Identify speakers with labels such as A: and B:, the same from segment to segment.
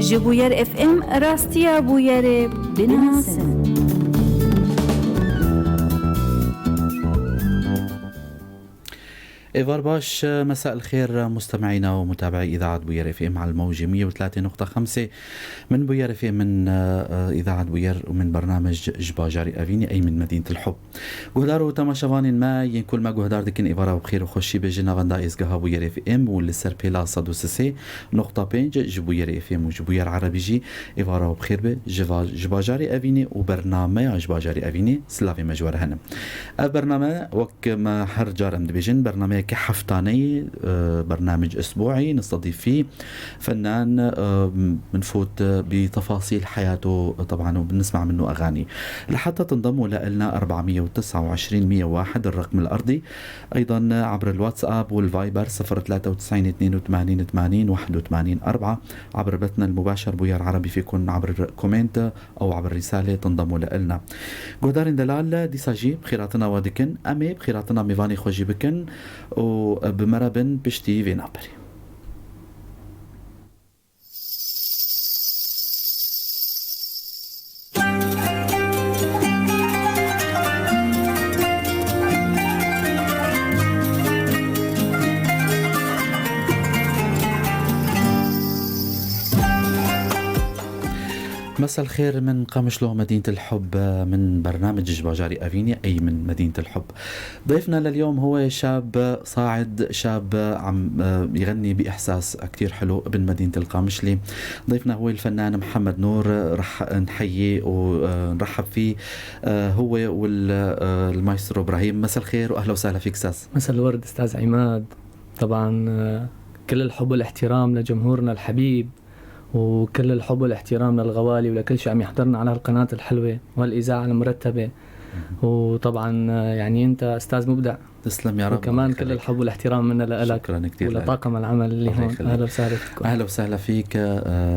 A: جبوير اف ام راستيا بوير بناسن.
B: إيفار باش، مساء الخير مستمعينا ومتابعي إذاعة بوير اف ام على الموجة 103.5 من بوير اف ام، من إذاعة بوير ومن برنامج جباجاري أفيني أي من مدينة الحب. جهدار وتماشوان ما ينكل ما جهدار دكن إيفارا وبخير وخشي بجنا غندا إزجها بوير اف ام والسر بيلا صدو سسي نقطة بينج جبوير اف ام وجبوير عربي جي إيفارا وبخير بجباجاري أفيني وبرنامج جباجاري أفيني سلافي مجوار هنم. البرنامج وك ما هرجار أمد بيجن برنامج كحفتاني، برنامج أسبوعي نستضيف فيه فنان بنفوت بتفاصيل حياته طبعا وبنسمع منه أغاني. لحتى تنضموا لنا 429 101 الرقم الأرضي، أيضا عبر الواتساب والفايبر 093 82 80 81 4. عبر بثنا المباشر بوير عربي فيكن عبر كومنت أو عبر رسالة تنضموا لنا. جودارين دلال ديساجي بخيراتنا ودكن أمي بخيراتنا ميفاني خوجي بكن وبمرابن بشتي في نابري. مساء الخير من قامشلو مدينة الحب، من برنامج جباجاري أفيني أي من مدينة الحب. ضيفنا لليوم هو شاب صاعد، شاب عم يغني بإحساس كتير حلو ابن مدينة القامشلي. ضيفنا هو الفنان محمد نور، رح نحييه ونرحب فيه هو والمايسترو إبراهيم. مساء الخير وأهلا وسهلا فيك أستاذ.
C: مساء الورد أستاذ عماد. طبعا كل الحب والاحترام لجمهورنا الحبيب، وكل الحب والاحترام للغوالي ولكل شيء عم يحضرنا على القناة الحلوة والإذاعة المرتبة. وطبعا يعني أنت أستاذ مبدع،
B: تسلم يا رب.
C: وكمان كل الحب والاحترام منا لك ولطاقم العمل اللي هون. أهلا وسهلا فيكم.
B: أهلا وسهلا فيك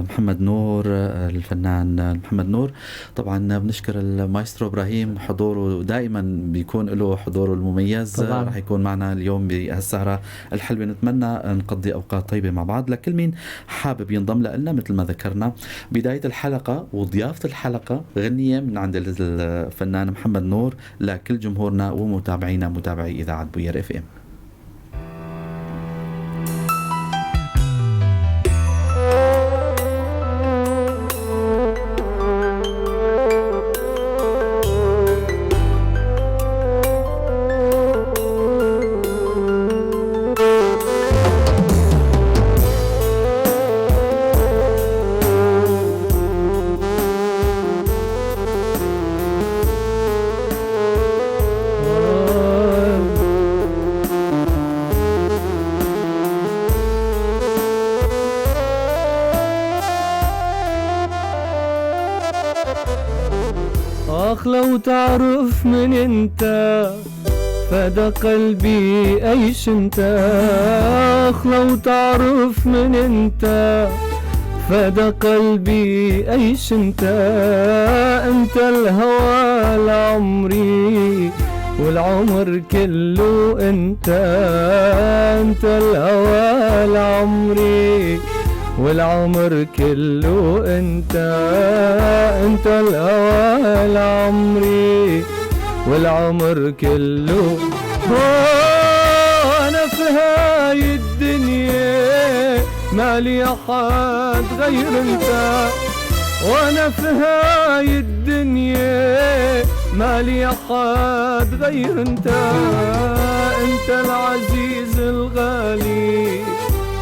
B: محمد نور، الفنان محمد نور. طبعا بنشكر المايسترو إبراهيم، حضوره دائما بيكون له حضوره المميز. رح يكون معنا اليوم بهالسهرة الحلوة، نتمنى نقضي أوقات طيبة مع بعض. لكل مين حابب ينضم لنا مثل ما ذكرنا بداية الحلقة وضيافة الحلقة غنية من عند الفنان محمد نور لكل جمهورنا ومتابعينا متابعي إذاعة بوير اف ام.
C: لو تعرف من انت فدا قلبي ايش انت. لو تعرف من انت فدا قلبي ايش انت. انت الهوى لعمري والعمر كله انت. انت الهوى لعمري والعمر كله انت. انت الهوى لعمري والعمر كله. انا في هاي الدنيا مالي احد غير انت. وانا في هاي الدنيا مالي احد غير انت. انت العزيز الغالي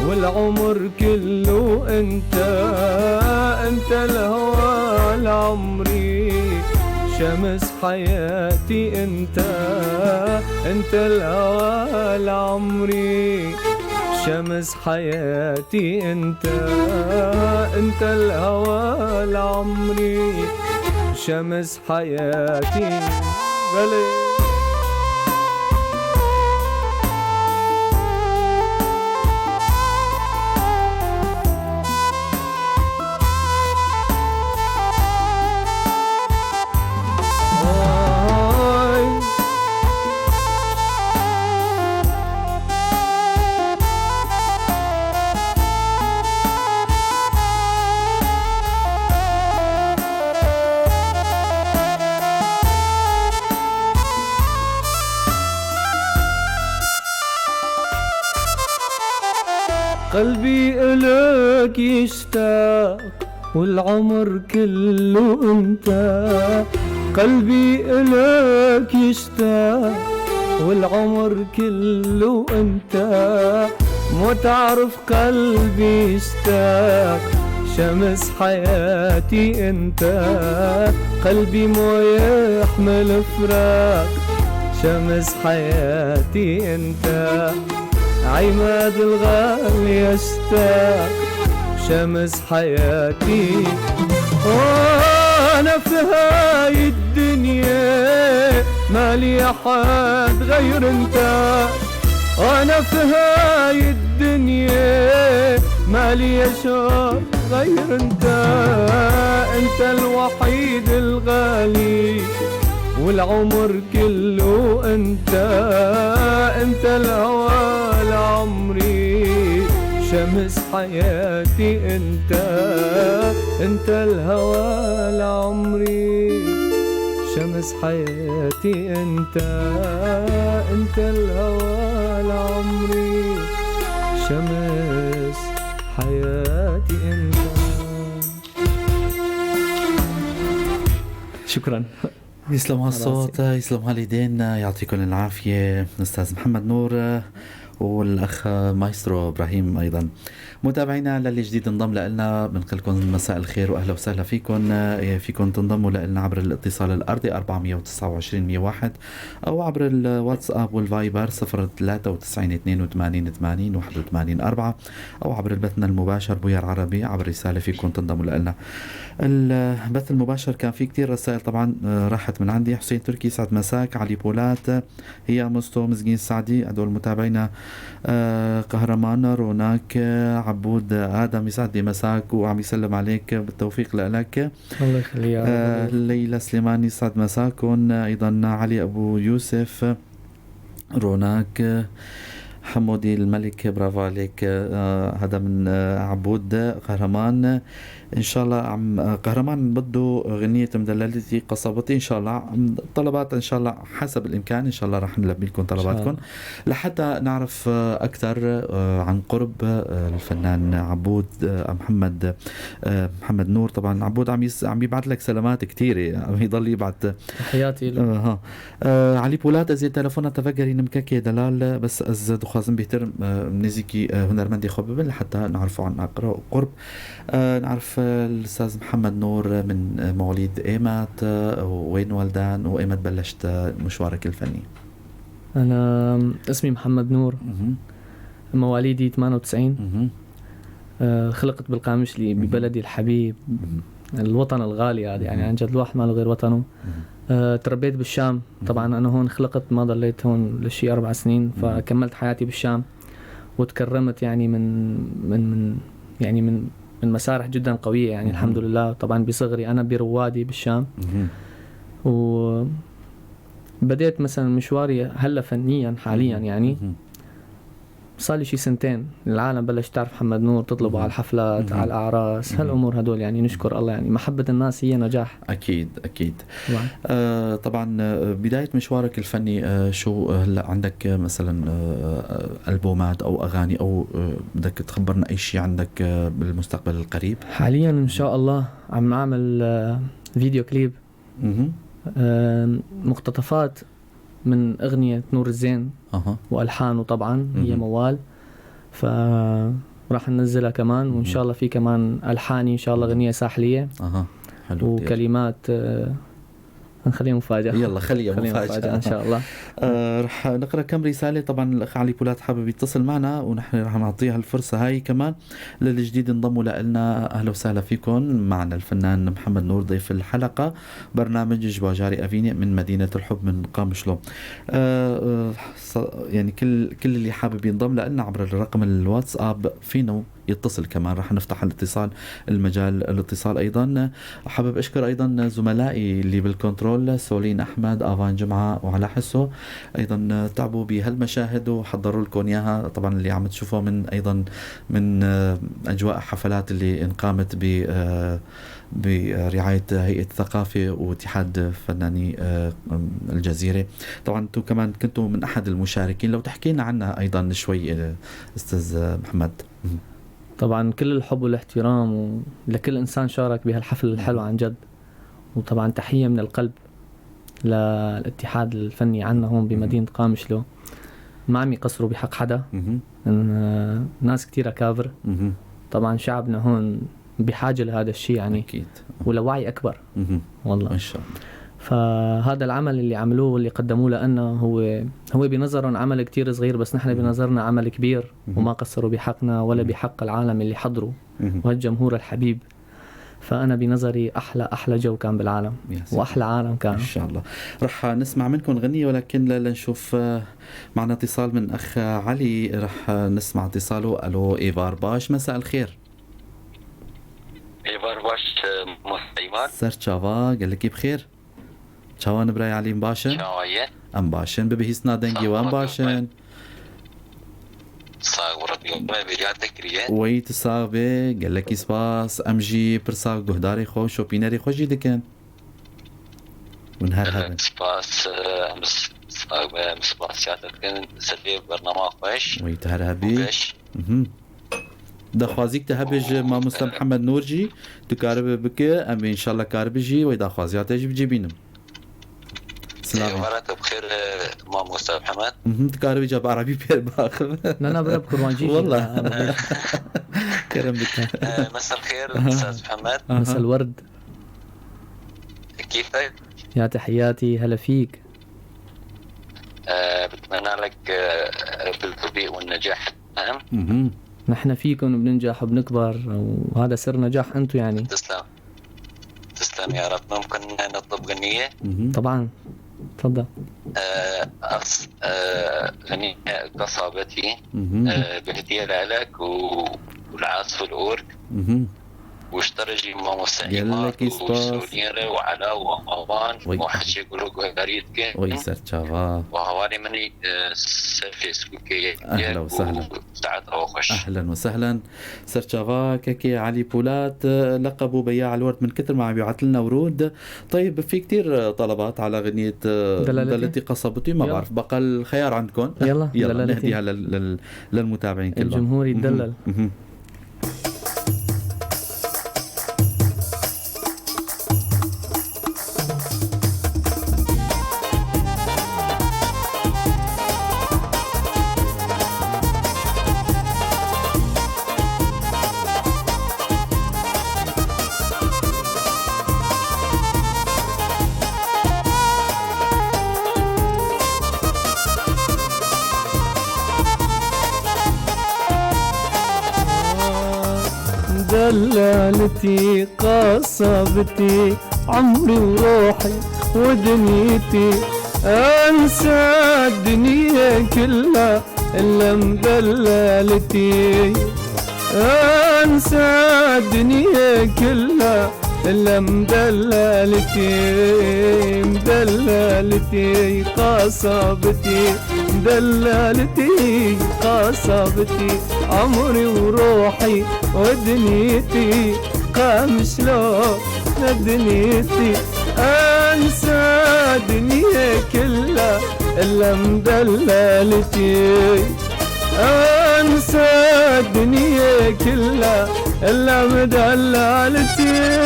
C: والعمر كله انت. انت الهوى لعمري شمس حياتي انت. انت الهوى لعمري شمس حياتي انت. انت الهوى لعمري شمس حياتي. بلي قلبي إلك يشتاق والعمر كله انت. قلبي إلك يشتاق والعمر كله انت. مو تعرف قلبي يشتاق شمس حياتي انت. قلبي مو يحمل فراق شمس حياتي انت. عماد الغالي يشتاق شمس حياتي. وانا في هاي الدنيا مالي احد غير انت. وانا في هاي الدنيا مالي شوق غير انت. انت الوحيد الغالي والعمر كله انت. انت الهوى لعمري شمس حياتي انت. انت الهوى لعمري شمس حياتي انت. انت الهوى لعمري شمس حياتي انت. شكرا.
B: يسلم هالصوت، يسلم هاليدين، يعطيكم العافية أستاذ محمد نور والأخ مايسترو إبراهيم. أيضا متابعينا للي جديد انضم لنا بنقول لكم مساء الخير وأهلا وسهلا فيكم. فيكم تنضموا لنا عبر الاتصال الأرضي 429 101 أو عبر الواتساب والفايبر 093 82 80 81 4 أو عبر البثنا المباشر بوير عربي عبر رسالة. فيكم تنضموا لنا. البث المباشر كان في كتير رسائل طبعا راحت من عندي. حسين تركي سعد مساك. علي بولات، هي مستو مزقين سعدي، هدول متابعينا. قهرمان روناك، عبود آدم يسعد لي مساك وعم يسلم عليك بالتوفيق لك.
C: الله يخليك.
B: ليلى سليماني يسعد مساكن. أيضا علي أبو يوسف، روناك، حمودي الملك برافو عليك. هذا من عبود. قهرمان ان شاء الله عم قهرمان بده غنية مدللتي قصبتي ان شاء الله. طلبات ان شاء الله حسب الامكان ان شاء الله رح نلبي لكم طلباتكم لحتى نعرف اكثر عن قرب الفنان عبود. محمد نور طبعا. عبود عم يبعث لك سلامات كثيره، عم يضل يبعث
C: تحياتي له.
B: علي بولات ازي تلفونها تفكري نمكاكي دلال بس از دخازم بيحترم نزيكي هنرمندي خبب لحتى نعرفه عن قرب. نعرف الأستاذ محمد نور من مواليد إيمت، وين والدان وإيمت بلشت مشوارك الفني؟
C: أنا اسمي محمد نور، مواليدي 98. خلقت بالقامشلي ببلدي الحبيب، الوطن الغالي هذا يعني عن جد الواحد ما له غير وطنه. تربيت بالشام طبعا. أنا هون خلقت، ما ضليت هون لشي 4 سنين، فكملت حياتي بالشام وتكرمت يعني من مسارح جدا قوية يعني الحمد لله. طبعا بصغري أنا بروادي بالشام، وبدأت مثلا مشواري هلا فنيا حاليا يعني صار لي شي 2 سنين. العالم بلش تعرف محمد نور، تطلبه على الحفلات على الأعراس، هالأمور هدول يعني نشكر الله يعني محبة الناس هي نجاح.
B: أكيد. طبعا بداية مشوارك الفني شو هلا عندك مثلا ألبومات أو أغاني أو بدك تخبرنا أي شيء عندك بالمستقبل القريب؟
C: حاليا إن شاء الله عم أعمل فيديو كليب، مقتطفات من أغنية نور الزين وألحانه طبعا هي موال، فراح ننزلها كمان. وإن شاء الله في كمان ألحاني إن شاء الله غنية ساحلية
B: حلو
C: وكلمات نخليها مفاجأة.
B: يلا خليها مفاجأة
C: إن شاء الله.
B: رح نقرأ كم رسالة. طبعا الأخ علي بولات حابب يتصل معنا ونحن رح نعطيها الفرصة هاي كمان للجديد انضموا لنا. أهلا وسهلا فيكم. معنا الفنان محمد نور ضيف الحلقة، برنامج جباجاري أفيني من مدينة الحب من قامشلو. يعني كل اللي حابب ينضم لنا عبر الرقم الواتساب فينه يتصل كمان. رح نفتح الاتصال أيضا. حابب أشكر أيضا زملائي اللي بالكنترول، سولين أحمد، آفان جمعة وعلى حسه، أيضا تعبوا بهالمشاهد وحضروا لكم إياها. طبعا اللي عم تشوفوا من أيضا من أجواء حفلات اللي انقامت برعاية هيئة الثقافة واتحاد فناني الجزيرة. طبعا انتم كمان كنتوا من أحد المشاركين، لو تحكينا عنها أيضا شوي أستاذ محمد.
C: طبعا كل الحب والاحترام لكل إنسان شارك بهالحفل الحلو عن جد. وطبعا تحية من القلب للاتحاد الفني عنا هون بمدينة قامشلو. ما عم يقصروا بحق حدا، ناس كتير أكابر. طبعا شعبنا هون بحاجة لهذا الشيء يعني
B: أكيد،
C: ولوعي أكبر والله
B: إن شاء الله.
C: فهذا العمل اللي عملوه واللي قدموه لنا هو بنظرهم عمل كتير صغير، بس نحن بنظرنا عمل كبير، وما قصروا بحقنا ولا بحق العالم اللي حضروا وهالجمهور الحبيب. فأنا بنظري أحلى جو كان بالعالم وأحلى عالم كان.
B: إن شاء الله. رح نسمع منكم غنية، ولكن لنشوف معنا اتصال من أخ علي. رح نسمع اتصاله. ألو إيفار باش، مساء الخير.
D: إيفار باش مستعيمات
B: سر تشافا، قال لك بخير. شوان براي علي مباشن
D: شوية
B: أمباشن ببهيسنا دنجي وأمباشن
D: صاغورت يوم برياتك ريان
B: ويت صاغبه. قال لك سباس أمجي برصاغ جهداري خو شوبيناري خوشي دكان ونهار هذا
D: سباس مسباسياتك كان سلبي برنامج خوش
B: ويت هرهبي دخوازيك تهبج ما مسلم محمد نورجي تكارب بك أم إن شاء الله كاربجي ويدا خوازياتك بجيبينم.
D: مرات بخير ما موسى محمد
B: تكاربي جاب عربي بير باخر
C: أنا برب كروانجي
B: والله كرم بك.
D: مساء الخير أستاذ محمد.
C: مساء الورد،
D: كيفك؟
C: يا تحياتي، هلا فيك.
D: بتمنى لك بالتوفيق والنجاح.
C: نحن فيكم بننجح وبنكبر، وهذا سر نجاح أنتو يعني.
D: تسلم يا رب. ممكن نطلب غنية؟
C: طبعا تفضل.
D: غنية قصابتي بهدية لك والعاصف الأورك واشترجي ماما سعيمات وسوليرة وعلاء وأوان وحشي يقولوا قريت كين
B: ويسر تشافا
D: وهواني مني فيسبوكي.
B: أهلا وسهلا.
D: سعد أو خوش.
B: أهلا وسهلا سر تشافا. كاكي علي بولات لقبوا بياع الورد من كثر ما عم يبعث لنا ورود. طيب في كتير طلبات على غنية دلالتي قصبتي، ما بعرف بقى الخيار عندكم. يلا نهديها للمتابعين كلهم.
C: الجمهور يتدلل. دلالتي قصبتي عمري وروحي ودنيتي، انسى الدنيا كلها الا مدلالتي، انسى الدنيا كلها الا مدلالتي، مدلالتي قصبتي، مدلالتي قصبتي عمري وروحي ودنيتي، قامشلو دنيتي، انسى دنيا كلها الا مدلالتي، انسى الدنيا كلها الا مدلالتي.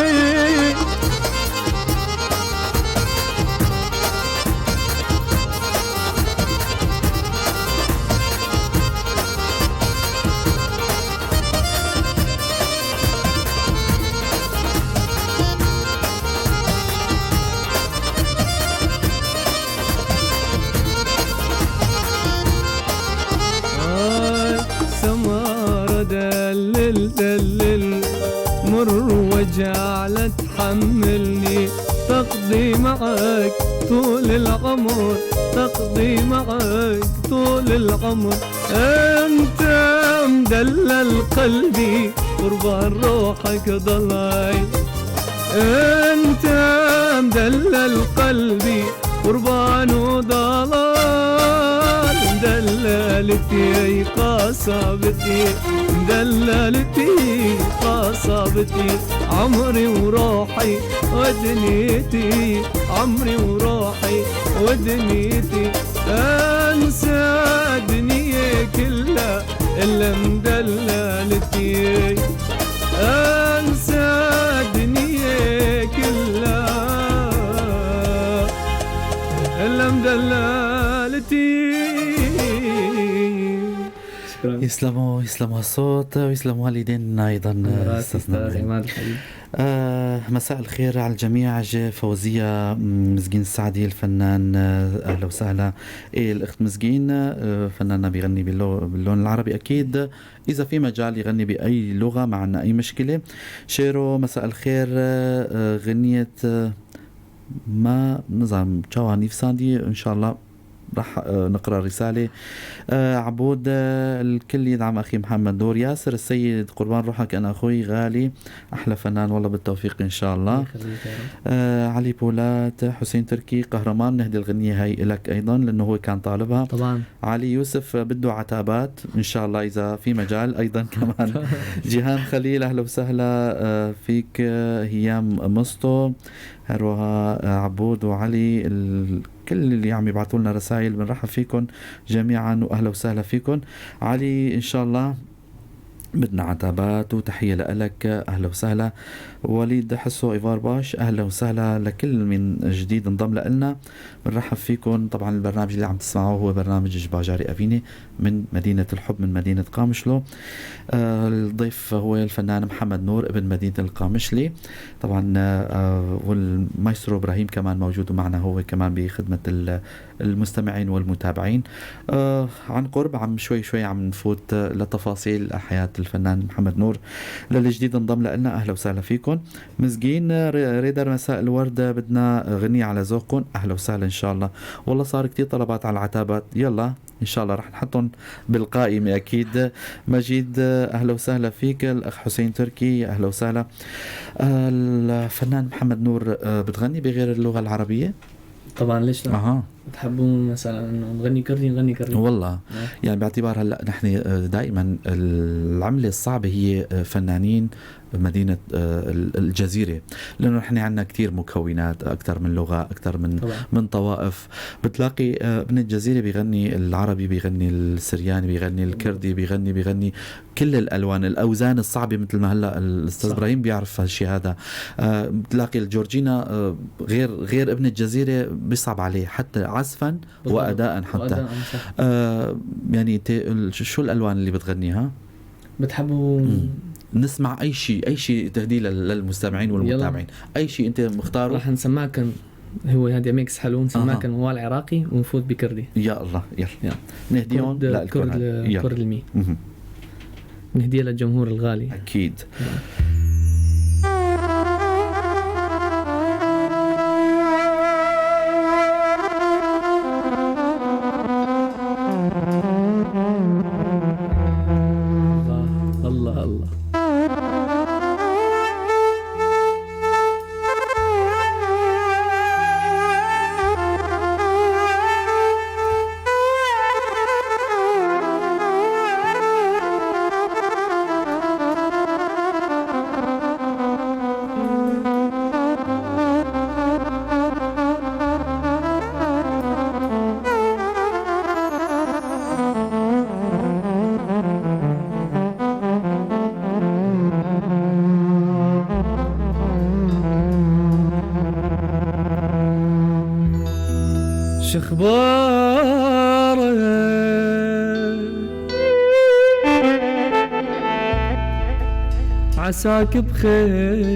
C: دلل مر وجعل تحملني، تقضي معك طول العمر، تقضي معك طول العمر، انت مدلل قلبي قربان روحك ضلعي، انت مدلل قلبي قربان وضلال، مدللتي قصبتي مدللتي قصبتي، عمري وروحي ودنيتي عمري وروحي ودنيتي، انسى الدنيا كلها الا مدللتي، انسى الدنيا كلها الا مدللتي.
B: يسلموا الصوت ويسلموا والدينا ايضا. مساء الخير على الجميع. فوزية مزقين السعدي الفنان، اهلا وسهلا. الاخت مزقين فنانة بيغني باللون العربي، اكيد اذا في مجال يغني باي لغة ما عنا اي مشكلة. شيرو مساء الخير، غنية ما نظام تشاواني في ساندي ان شاء الله رح نقرأ رسالة. عبود الكل يدعم أخي محمد نور. ياسر السيد قربان روحك أنا أخوي غالي أحلى فنان والله بالتوفيق إن شاء الله. علي بولات حسين تركي قهرمان نهدي الغنية هاي إلك أيضا لأنه هو كان طالبها
C: طبعا.
B: علي يوسف بده عتابات إن شاء الله إذا في مجال أيضا كمان. جيهان خليل أهلا وسهلا فيك. هيام مستو هروها عبود وعلي كل اللي عم يبعثوا لنا رسائل بنرحب فيكم جميعا واهلا وسهلا فيكم. علي ان شاء الله بدنا عتابات وتحيه لك اهلا وسهلا. وليد حسو ايفار باش اهلا وسهلا لكل من جديد انضم لنا بنرحب فيكم. طبعا البرنامج اللي عم تسمعوه هو برنامج جباجاري افيني من مدينه الحب من مدينه قامشلو. الضيف هو الفنان محمد نور ابن مدينه القامشلي طبعا. والمايسترو ابراهيم كمان موجود معنا هو كمان بخدمه المستمعين والمتابعين. عن قرب عم شوي عم نفوت لتفاصيل حياه الفنان محمد نور. للجديد انضم لنا اهلا وسهلا فيكم. مزقين ريدر مساء الورد بدنا غنية على ذوقكم اهلا وسهلا ان شاء الله. والله صار كتير طلبات على العتابات يلا ان شاء الله رح نحطهم بالقائمة اكيد. مجيد اهلا وسهلا فيك. الاخ حسين تركي اهلا وسهلا. الفنان محمد نور بتغني بغير اللغة العربية؟
C: طبعا ليش لا. بتحبون مثلا انه نغني كردي
B: والله يعني باعتبار هلا نحن دائما العملة الصعبة هي فنانين مدينة الجزيرة لأنه نحن عندنا كتير مكونات أكثر من لغة أكثر من طوائف. بتلاقي ابن الجزيرة بيغني العربي بيغني السرياني بيغني الكردي بيغني كل الألوان الأوزان الصعبة مثل ما هلا الأستاذ إبراهيم بيعرف هالشيء هذا. بتلاقي الجورجينا غير ابن الجزيرة بيصعب عليه حتى عزفا وأداء حتى. يعني شو الألوان اللي بتغنيها؟
C: بتحبوا
B: نسمع أي شيء تهديه للمستمعين والمتابعين. أي شيء أنت مختاره
C: راح نسمعك. هو هذا ميكس حلو نسمعك هو العراقي ونفوت بكردي.
B: يا الله يلا نهديهم
C: كرد المي نهديه للجمهور الغالي
B: أكيد.
C: شخبارك عساك بخير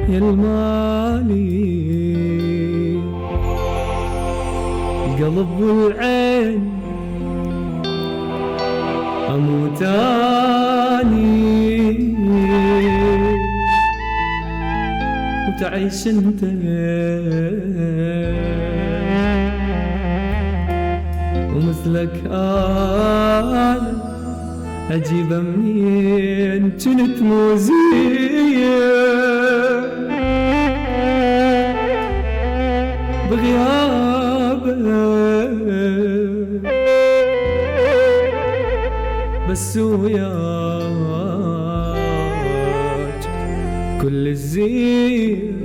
C: يا المالي القلب والعين أموتاني وتعيش انت لك أنا أجيبها منين كنت موزية بغيابك بس وياك كل الزين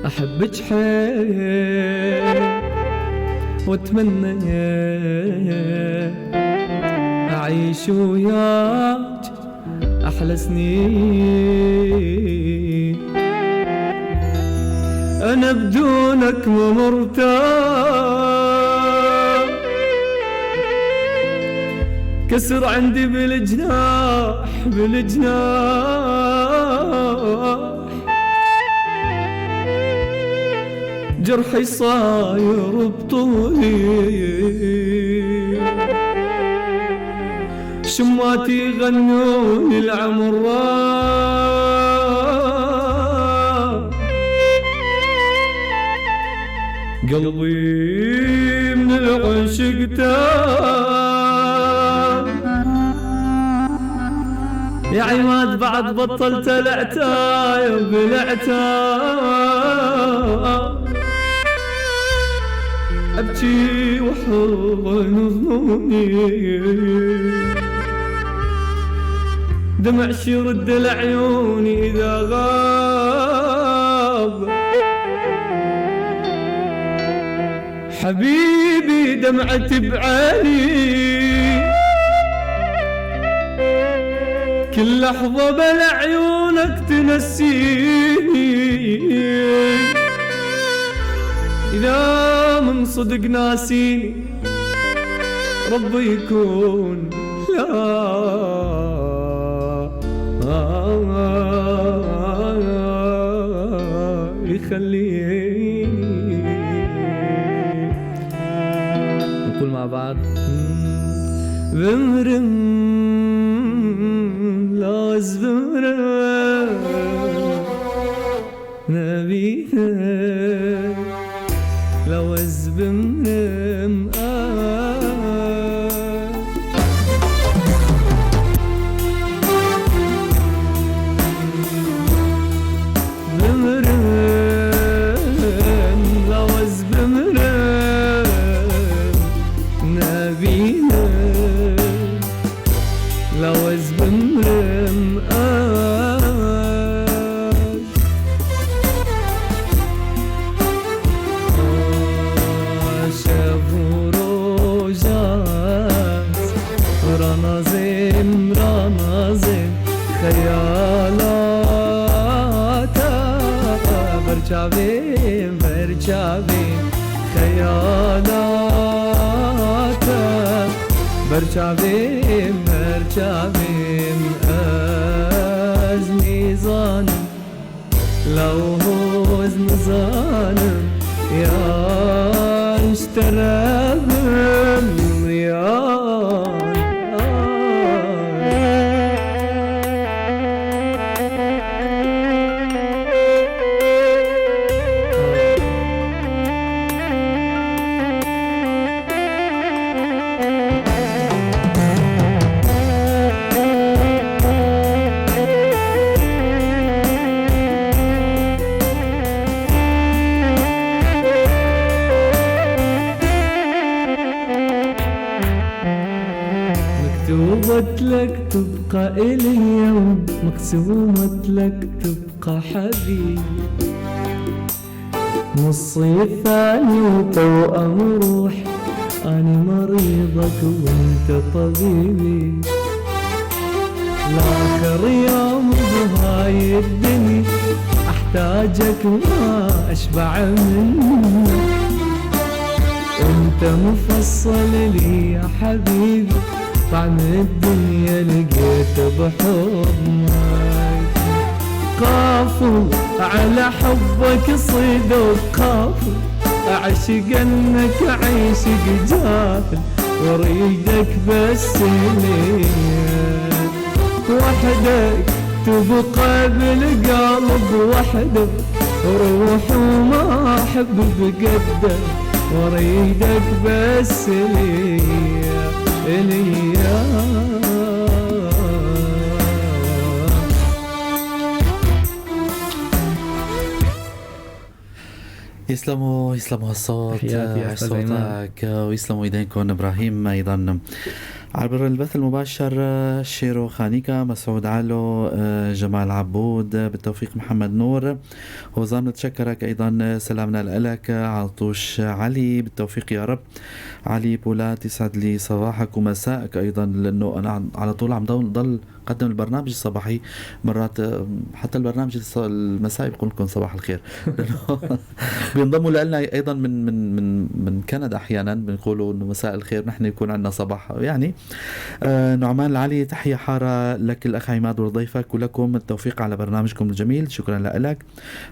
C: أحبك حيل واتمنى أعيش وياك أحلى سنين أنا بدونك ما مرتاح كسر عندي بالجناح جرحي صاير بطولي شماتي غنوني العمر قلبي من العشق تاب يا عماد بعد بطلت العتايب أبكي وحضن ظنوني دمع يرد العيون إذا غاب حبيبي دمعة بعيني كل لحظة بلا عيونك تنسيني إذا من صدق ناسيني ربي يكون لا يخليني نقول مع بعض بمرم لاز بمرم نبينا لوز بمرم لوز بمرم شافوا روجات رنازين خيالات برجابين خيالات برجابين از ميزانم لو هوز ميزانم يا اشترى بالمليان مكتوبة لك تبقى إلي اليوم مقسومة لك تبقى حبيبي نصي الثاني وتوأم روحي أنا مريضك وانت طبيبي لآخر يوم بهاي الدنيا أحتاجك ما أشبع منك انت مفصل لي يا حبيبي طعم الدنيا لقيته بحضنك قافل على حبك صيدك قافل أعشق انك عيشك جافل واريدك بس لي وحدك تبقى بالقلب وحدك روح وما احب بقدك وريدك بس إليا
B: يسلموا الصوت، صوتك، ويسلموا ايدينكم. ابراهيم ايضا عبر البث المباشر، شيرو خانيكا، مسعود علو، جمال عبود، بالتوفيق محمد نور، وزان نتشكرك ايضا. سلامنا لك عطوش علي، بالتوفيق يا رب. علي بولات، يسعد لي صباحك ومساءك ايضا، لانه انا على طول عم ضل قدم البرنامج الصباحي، مرات حتى البرنامج المسائي بقول لكم صباح الخير. بينضموا لنا ايضا من كندا، احيانا بنقولوا انه مساء الخير، نحن يكون عندنا صباح يعني. نعمان العلي، تحيه حاره لك الاخ عماد وضيفك، ولكم التوفيق على برنامجكم الجميل، شكرا لك.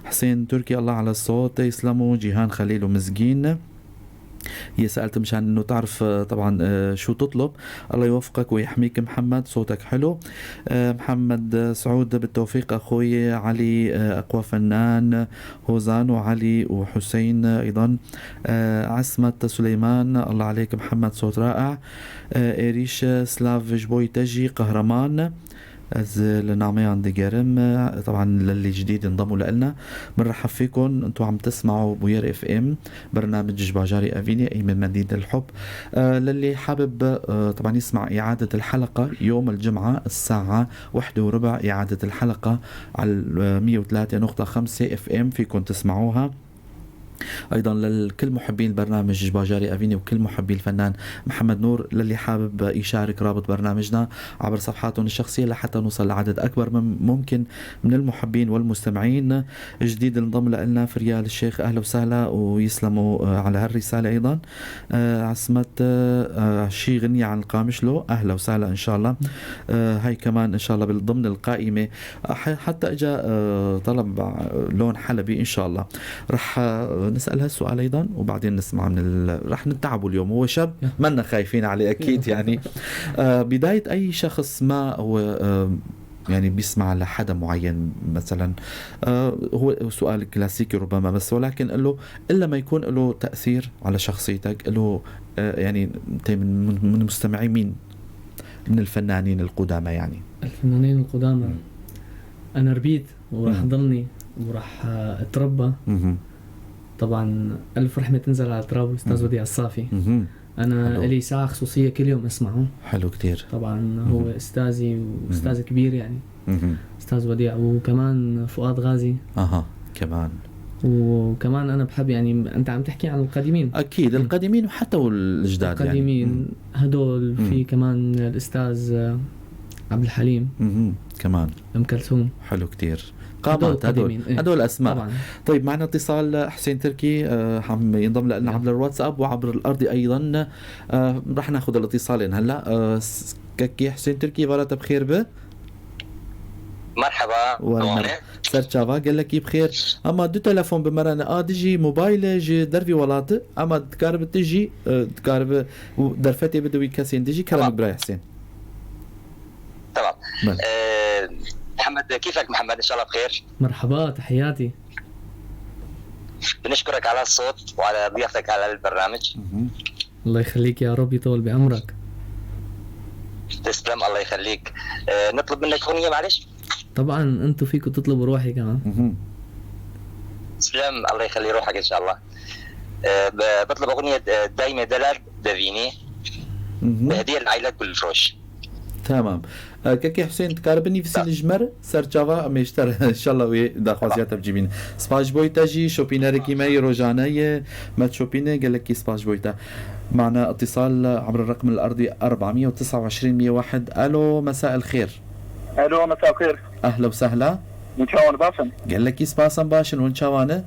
B: حسين تركي، الله على الصوت، يسلموا. جيهان خليل ومزقين، هي سألت مشان انه تعرف طبعا شو تطلب. الله يوفقك ويحميك محمد، صوتك حلو. محمد سعود، بالتوفيق اخوي. علي، اقوى فنان. هوزان وعلي وحسين ايضا. عصمة سليمان، الله عليك محمد، صوت رائع. إيريش سلاف جبوي تجي قهرمان. لنعميان دقارم، طبعا للي جديد انضموا لنا بنرحب فيكم. انتم عم تسمعوا بوير اف ام، برنامج جباجاري افيني اي من مدينة الحب. للي حابب طبعا يسمع اعادة الحلقة يوم الجمعة الساعة 1:15، اعادة الحلقة على 103.5 اف ام، فيكم تسمعوها. ايضا لكل محبين البرنامج جباجاري افيني وكل محبي الفنان محمد نور، للي حابب يشارك رابط برنامجنا عبر صفحاتهم الشخصيه لحتى نوصل لعدد اكبر ممكن من المحبين والمستمعين. جديد انضم لنا فريال الشيخ، اهلا وسهلا ويسلموا على هالرساله. ايضا عصمت شي غنية عن القامشلو، اهلا وسهلا ان شاء الله. هاي كمان ان شاء الله ضمن القائمه، حتى اجا طلب لون حلبي ان شاء الله. رح نسأل هالسؤال أيضا وبعدين نسمع رح نتعبوا اليوم، هو شاب منا خايفين عليه أكيد يعني. بداية أي شخص ما هو يعني بيسمع لحدا معين مثلا، هو سؤال كلاسيكي ربما، بس ولكن له إلا ما يكون له تأثير على شخصيتك، له يعني أنت من المستمعين مين من الفنانين القدامى؟ يعني
C: الفنانين القدامى أنا ربيت ورح ضلني ورح اتربى. طبعا ألف رحمة تنزل على تراب أستاذ وديع الصافي. أنا لي ساعة خصوصية كل يوم أسمعه.
B: حلو كتير.
C: طبعا هو أستاذي وأستاذ كبير يعني. أستاذ وديع، وكمان فؤاد غازي.
B: كمان.
C: وكمان أنا بحب يعني أنت عم تحكي عن القديمين.
B: أكيد القديمين وحتى الجداد
C: القديمين يعني. هدول في كمان الأستاذ عبد الحليم.
B: كمان.
C: أم كلثوم.
B: حلو كتير. قامات هدول أسماء طبعا. طيب معنا اتصال حسين تركي عم ينضم لنا عبر الواتساب وعبر الأرض أيضا. رح ناخذ الاتصالين هلا. كي حسين تركي، فالات بخير به؟
D: مرحبا.
B: سرچاوا قال لك بخير. اما دو تلفون بمرانه دجي موبايل جي درفي ولات، اما تقارب تجي تقارب درفتي بدوي كاسين تجي كلامك براي حسين.
D: تمام. محمد، كيفك محمد؟ ان شاء الله بخير.
C: مرحبا، تحياتي.
D: بنشكرك على الصوت وعلى ضيافتك على البرنامج.
C: الله يخليك يا رب، يطول بعمرك.
D: تسلم، الله يخليك. نطلب منك اغنيه معلش؟
C: طبعا انتوا فيكم تطلبوا روحي كمان.
D: تسلم، الله يخلي روحك ان شاء الله. بطلب اغنيه دايما دلال دافيني بهديه لعائله كل فروش.
B: تمام. كاكي حسين تقاربني في سن الجمر سرچاوا مشتر ان شاء الله وي داخوازيات بجيبين سباج بويتا جي شوبيناركي ماي روجانيه ما تشوبينه قال لك سباج بويتا. معنا اتصال عبر الرقم الارضي 429 101. الو مساء الخير.
E: الو مساء الخير.
B: اهلا وسهلا.
E: من شاوان باشن.
B: قال لك سباسن باشن وين شاوانه؟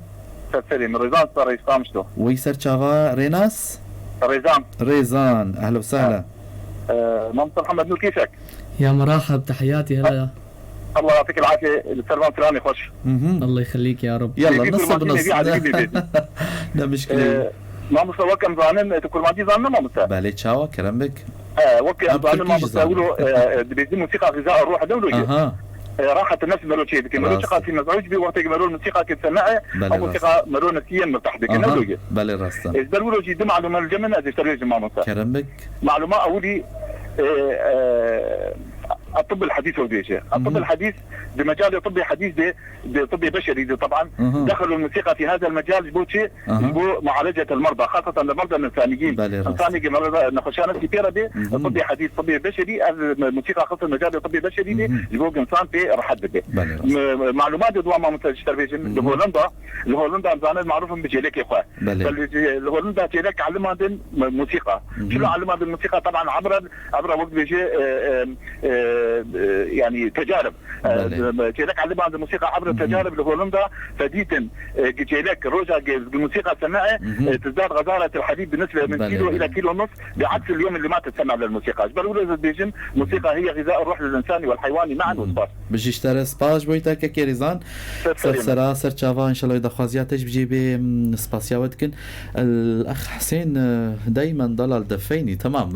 E: سرسري من ريزان صار يستامشتو.
B: وي سرچاوا ريناس؟ ريزان اهلا وسهلا.
E: مامتي محمد نور، كيفك؟
C: يا مرحب، تحياتي. هلا
E: الله يعطيك العافيه. السلام فلاني خوش.
C: الله يخليك يا رب.
B: يلا نص بنص. لا مشكله.
E: ما مستوى كم زانن تكون ما دي زانن ما مستوى
B: بالي تشاوا كلامك.
E: وكي زانن ما مستوى له بيزي موسيقى غذاء الروح دولو. راحت الناس مروتشي بك مروتشي في مزعوج بي وقت يمرون الموسيقى كتسمع او موسيقى مرون نسيا مرتاح بك نولوجي
B: بل الراستا
E: بالولوجي دي معلومه الجمن ادي ترجم مع مصر
B: كرمك
E: معلومه اولي الطب الحديث وديشه الطب الحديث بمجال طبي حديث دي طبي بشري دي طبعا دخلوا الموسيقى في هذا المجال جبوتشي جبوا معالجه المرضى خاصه المرضى الانسانيين انساني مرضى نخشانات كثيره دي طبي حديث طبي بشري الموسيقى خاصه المجال الطبي البشري دي جبوا انسان في رحد به معلومات دوا ما مستشتربيشن هولندا زمان معروف بجيلك يا اخوان هولندا جيلك علمها موسيقى شنو علمها الموسيقى طبعا عبر وقت بيجي يعني تجارب جيلك علمها الموسيقى عبر التجارب لهولندا فديتن جيلك روجا الموسيقى سماعه تزداد غزاره الحديد بالنسبه من كيلو الى كيلو ونص بعكس اليوم اللي ما تتسمع للموسيقى جبل بيجن موسيقى هي غذاء الروح للانساني والحيواني معا وصفار
B: بجي اشتري سباج بويتا كيريزان سرسرا سرچاوا ان شاء الله اذا خوازياتش بجيبي سباسياوتكن الاخ حسين دائما ضلال دفيني تمام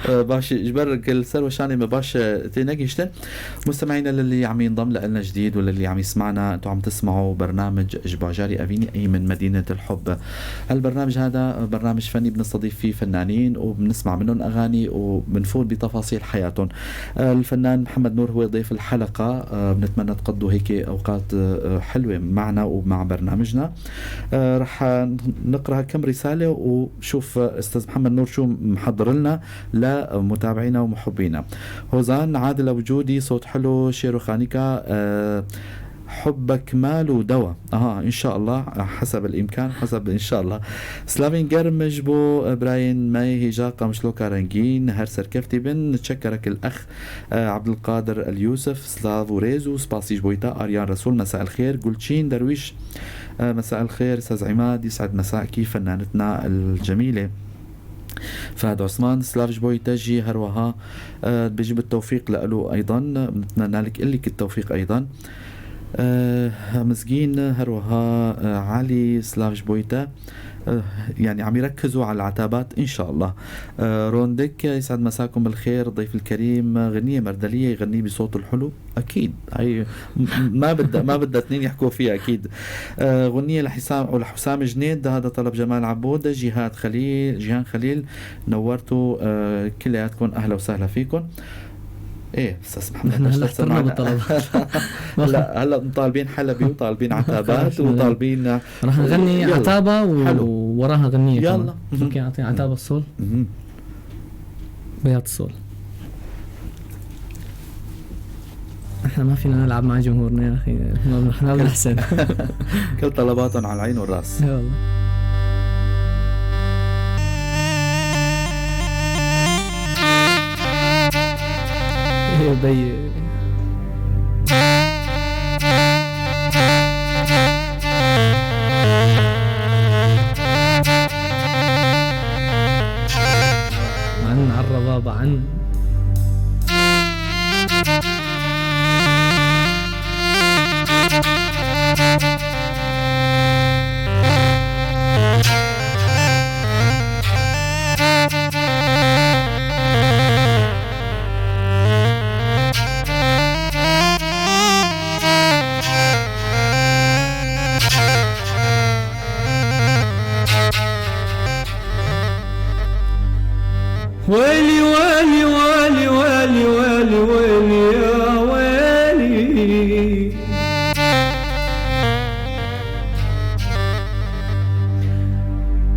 B: باش اجبر كل سر وشاني ما باش تنقشتن مستمعينا اللي عم ينضم لنا جديد ولا اللي عم يسمعنا انتم عم تسمعوا برنامج جباجاري افيني اي من مدينه الحب. البرنامج هذا برنامج فني بنستضيف فيه فنانين وبنسمع منهم اغاني وبنفوت بتفاصيل حياتهم. الفنان محمد نور هو ضيف الحلقه، بنتمنى تقضوا هيك اوقات حلوه معنا ومع برنامجنا. رح نقرا كم رساله وشوف استاذ محمد نور شو محضر لنا لمتابعينا ومحبينا. هوزان عادل وجودي صوت حلو شيرو خانيكا حبك مال ودواء ان شاء الله حسب الامكان حسب ان شاء الله. سلافين قرمج بو براين ماي هجاقة مشلوكا رنجين هرسر كفتي بن نتشكرك الاخ عبد القادر اليوسف سلاف وريزو سباسيج بويتا اريان رسول مساء الخير. قلتشين درويش مساء الخير. استاذ عماد يسعد مساءكي فنانتنا الجميله. فهد عثمان سلاف جبوي تجي هروها بجيب التوفيق له ايضا بنتمنى لك التوفيق ايضا. مسكين هروها علي سلاف جبويتا يعني عم يركزوا على العتابات ان شاء الله. روندك يسعد مساكم بالخير. ضيف الكريم غنية مردلية يغني بصوته الحلو اكيد هي ما بدها اثنين يحكوا فيها اكيد. غنية لحسام جنيد هذا طلب جمال عبود. جيهان خليل نورتوا كلياتكم اهلا وسهلا فيكم. ايه استاذ محمد
C: هلا احترنا بالطلبات.
B: لا هلا طالبين حلبي وطالبين عتابات وطالبين
C: راح نغني عتابه ووراها غنيه
B: يلا
C: ممكن اعطي عتابه الصول بياض الصول. احنا ما فينا نلعب مع جمهورنا يا اخي نحن احسن.
B: كل طلباتهم على العين والراس.
C: يلا بي عن الربابة عن ويلي ويلي ويلي ويلي ويلي ويلي يا ويلي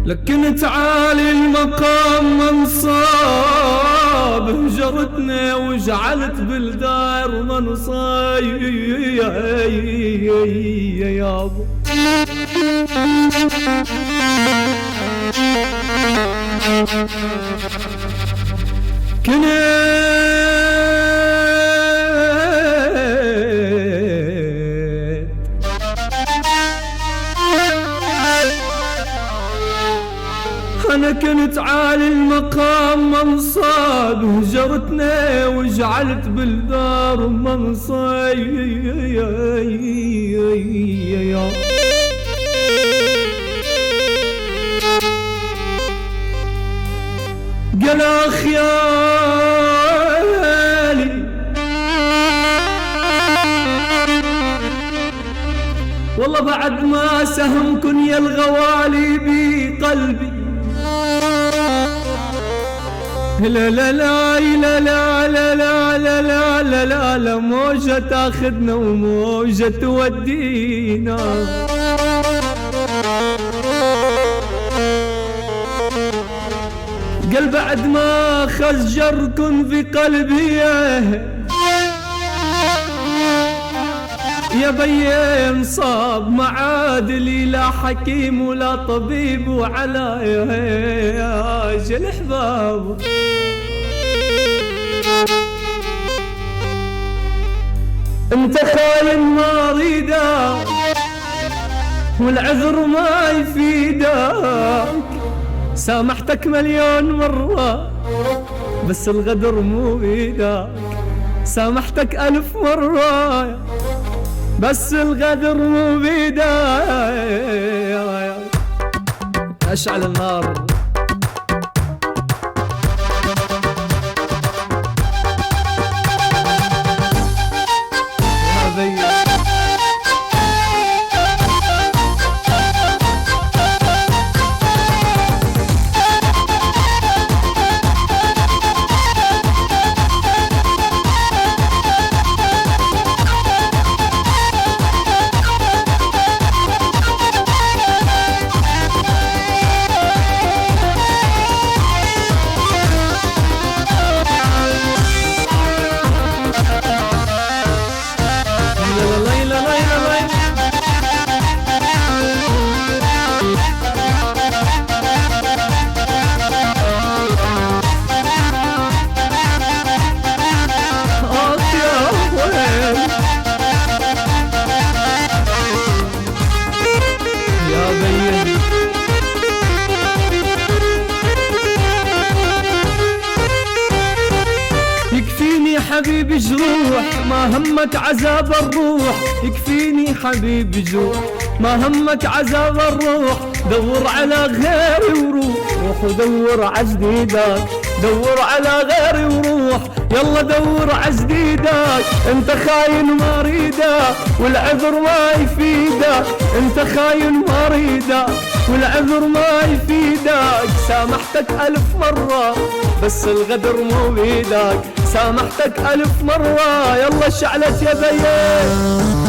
C: لكن تعالي المقام منصاب هجرتنا وجعلت بالدار منصاي يا ابو أنا كنت عالي المقام منصاب هجرتنا وجعلت بالدار منصاي قال خيالي والله بعد ما سهمكن يا الغوالي بقلبي لا لا لا لا لا لا لا لا لا لا لا لا موجة تاخذنا وموجة تودينا قل بعد ما خزجركن في قلبي يا بي انصاب معادلي لا حكيم ولا طبيب وعلى يا الحباب انت خاين ما اريده والعذر ما يفيدك سامحتك مليون مرة بس الغدر مو بيدك سامحتك 1000 مرة بس الغدر مو بيدك اشعل النار حبيبي جروح ما همك عذاب الروح يكفيني حبيبي جروح ما همك عذاب الروح دور على غيري وروح ودور عجديدك دور على غيري وروح يلا دور عجديدك انت خاين ما اريدك والعذر ما يفيدك انت خاين ما اريدك والعذر ما يفيدك سامحتك 1000 مرة بس الغدر مو بيدك سامحتك 1000 مرة يلا شعلت يا بيي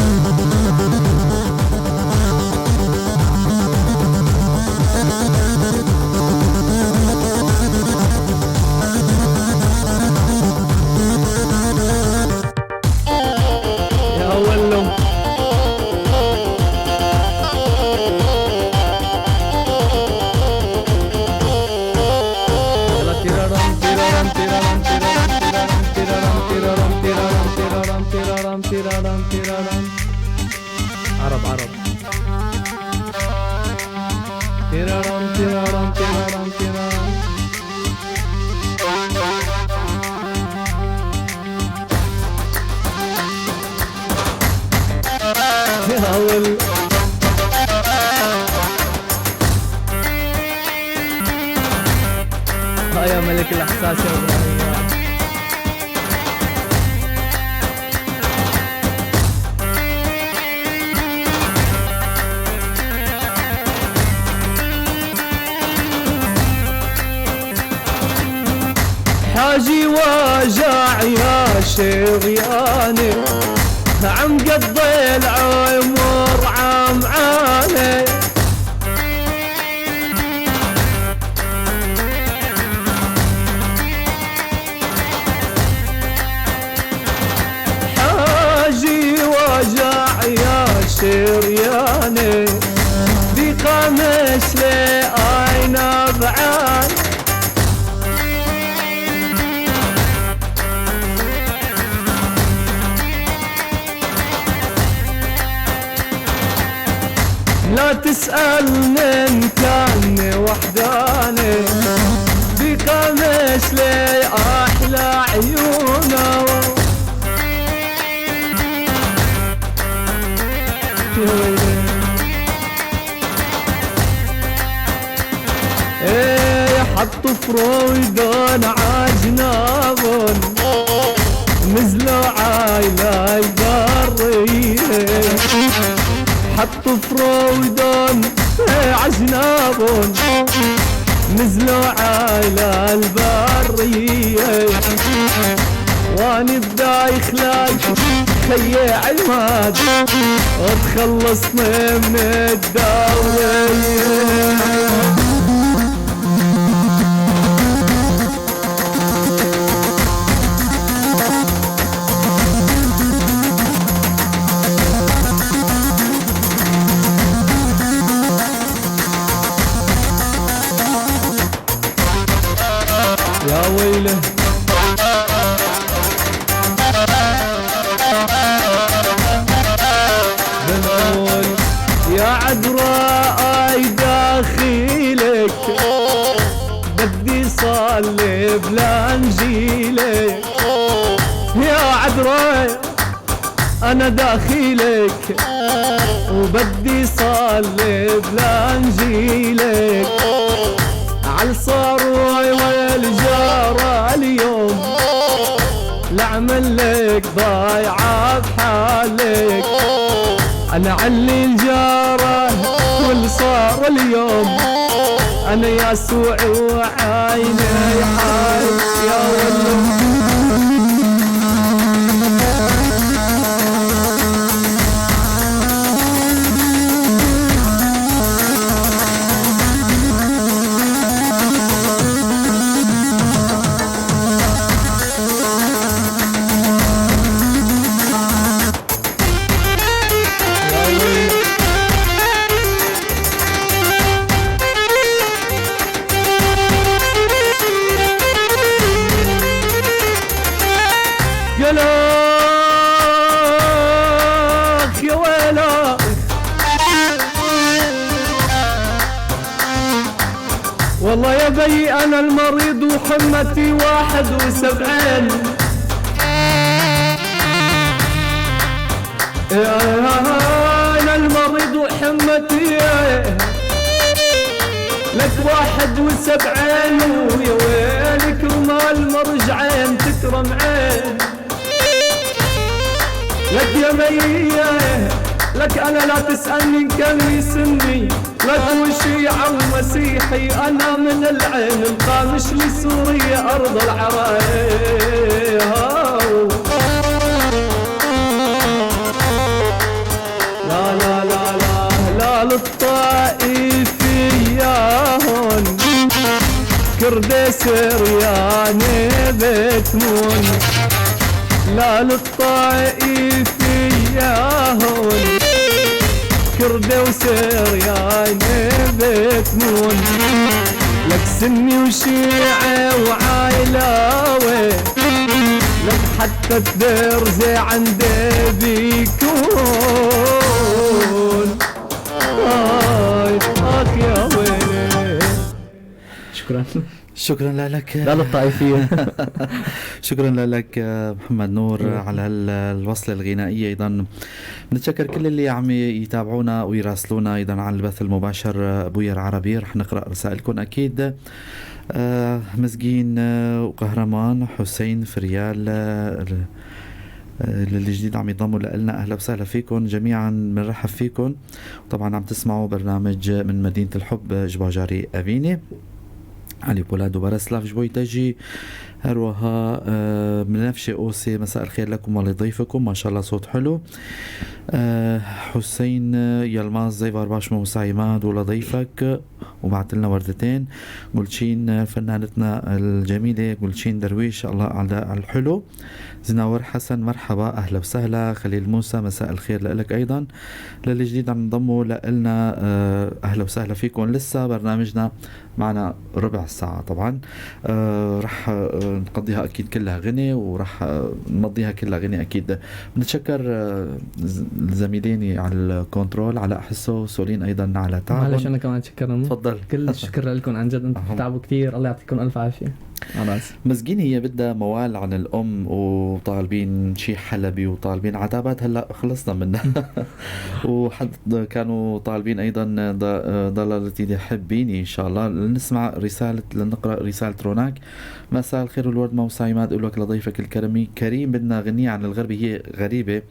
C: عرب عرب تيرارام تيرارام تيرارام تيرارام يا ول يا ملك الاحساس يا ابراهيم حاجي واجع يا شغياني عم قضي العمر عمعاني حاجي واجع يا شرياني بقمش لي عينا بعاني لا تسألني إن كان وحداني بقمش لي أحلى عيونه ايه حطوا فرويدون عجنابون نزلوا عايلة البرية حطوا فرودون عجنابون نزلوا على البرية واني بدايخ لك خي عماد وتخلصني من الدورية. يا ويله بنقول يا عذراء داخلك بدي صلي بلا انجيلك. يا عذراء انا داخلك وبدي صلي بلا انجيلك. عالصاروي والجارة اليوم لعمل لك ضايعة بحالك. انا علي الجارة والصار اليوم انا يسوع وعيني حي يا ولد. يلاخ يا ويلاخ والله يا بي انا المريض وحمتي 71. انا المريض وحمتي لك 71 ويا ويلك ومال مرجعين تكرم عين. لك يا مية لك انا لا تسألني كم سني لك وشيعة ومسيحي انا من العين القامش لسوريا ارض العرايا. لا لا لا لا لا للطائفية هون كردي سرياني بتمون. لا للطائفية هون كردي وسرياني بتمون. لك سني وشيعي وعايلاوي لك حتى الدرزي عندي بيكون. اخ يا ويلي. شكرا.
B: شكرا لك.
C: لا للطائفية.
B: شكرا لك محمد نور على الوصلة الغنائية. أيضا بنتشكر كل اللي عم يتابعونا ويراسلونا أيضا على البث المباشر بوير عربي. رح نقرأ رسائلكم أكيد. مزقين وقهرمان حسين فريال للي جديد عم يضموا لنا أهلا وسهلا فيكم جميعا. بنرحب فيكم. طبعا عم تسمعوا برنامج من مدينة الحب جباجاري أفيني. علي بولاد وبرسلاف جبويتجي هروها منافشة أوسي. مساء الخير لكم ولضيفكم. ما شاء الله صوت حلو. حسين يلماس زي بارباش موسعيماد ولضيفك وبعت لنا وردتين. قلشين فنانتنا الجميلة قلشين درويش الله على الحلو. زناور حسن مرحبا أهلا وسهلا. خليل موسى مساء الخير لك أيضا. للي جديد عم نضموا لنا أهلا وسهلا فيكم. لسه برنامجنا معنا ربع ساعة طبعا. رح نقضيها أكيد كلها غني ورح نمضيها كلها غني أكيد. بنتشكر زميليني على الكنترول على أحسه وسولين أيضا على تعب.
C: معلش أنا كمان أتشكرهم.
B: تفضل.
C: كل الشكر لكم عن جد. أنتم بتتعبوا كتير. الله يعطيكم ألف عافية.
B: مسكين هي بدها موال عن الأم وطالبين شي حلبي وطالبين عتابات هلا خلصنا منها. وحد كانوا طالبين أيضا ضلالتي تحبيني. إن شاء الله نسمع لنقرأ رسالة روناك. مساء الخير والورد موسى عماد، أقول لك لضيفك الكريم كريم بدنا غنية عن الغربي، هي غريبة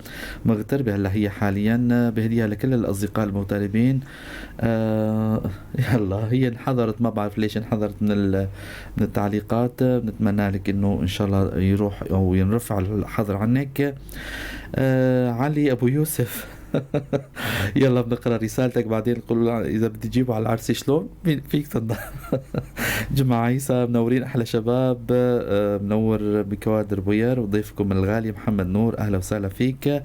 B: مغتربة هلا هي حاليا، بهدية لكل الأصدقاء المغتربين. يلا هي انحضرت، ما بعرف ليش انحضرت من التعليقات. بنتمنى لك انه ان شاء الله يروح او ينرفع الحظر عنك. علي ابو يوسف يلا بنقرا رسالتك بعدين نقول اذا بدي تجيبه على العرس شلون فيك تنضح. جمعة عيسى منورين احلى شباب، منور بكوادر بوير، وضيفكم الغالي محمد نور اهلا وسهلا فيك.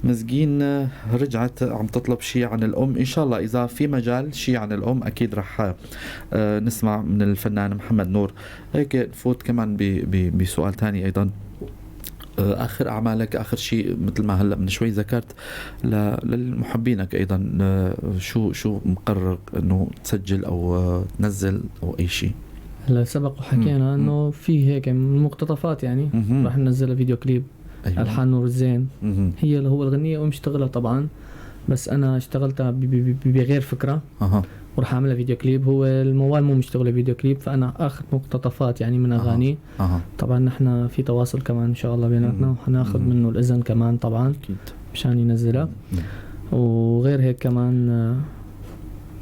B: مسكين رجعت عم تطلب شيء عن الام، ان شاء الله اذا في مجال شيء عن الام اكيد رح نسمع من الفنان محمد نور. هيك نفوت كمان بسؤال تاني ايضا. آخر أعمالك، آخر شيء مثل ما هلأ من شوي ذكرت للمحبينك أيضا، شو مقرر أنه تسجل أو تنزل أو أي شيء؟
C: هلا سبق وحكينا أنه في هيك من مقتطفات يعني راح ننزلها فيديو كليب. أيوة. ألحان نور الزين هي اللي هو الغنية ومشتغلها طبعا، بس أنا اشتغلتها بغير فكرة. وراح أعملها فيديو كليب. هو الموال مو مشتغله فيديو كليب، فأنا أخذ مقتطفات يعني من أغاني. طبعا نحن في تواصل كمان إن شاء الله بيناتنا، وحناخذ منه الإذن كمان طبعا مشان ينزلها. وغير هيك كمان